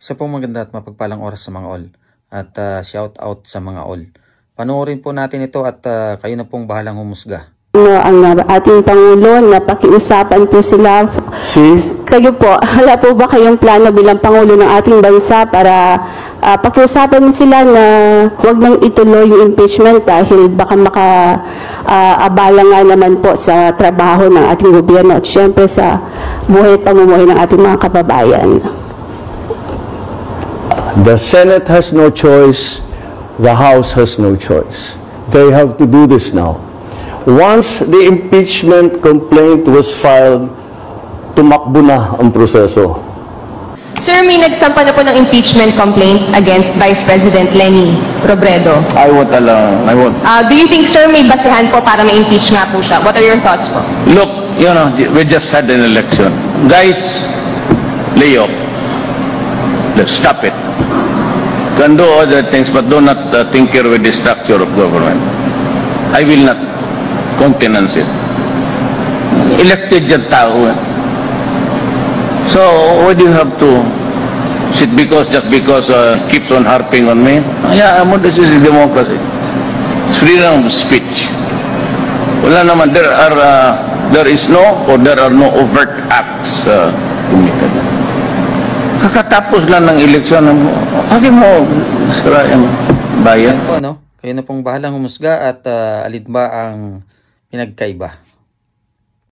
Isa pong maganda at mapagpalang oras sa mga all at shout out sa mga all. Panoorin po natin ito at kayo na pong bahalang humusga. Ang ating Pangulo na pakiusapan po sila. Kayo po, wala po ba kayong plano bilang Pangulo ng ating bansa para pakiusapan sila na huwag nang ituloy yung impeachment dahil baka makaabala nga naman po sa trabaho ng ating gobyerno at syempre sa buhay at pamumuhay ng ating mga kababayan? The Senate has no choice. The House has no choice. They have to do this now. Once the impeachment complaint was filed, tumakbo na ang proseso. Sir, may nagsampa na po ng impeachment complaint against Vice President Leni Robredo. I won't allow. I won't. Do you think, sir, may basehan po para ma-impeach nga po siya? What are your thoughts po? Look, you know, we just had an election. Guys, lay off. Let's stop it. Can do other things, but do not tinker with the structure of government. I will not countenance it. Elected yung tao. So, why do you have to sit just because keeps on harping on me? Yeah, this is democracy. It's freedom of speech. Wala naman, there is no or there are no overt acts committed. Kakatapos lang ng eleksyon, bakit mo sira yung bayan? Kayo na pong bahalang humusga at alin ba ang pinagkaiba.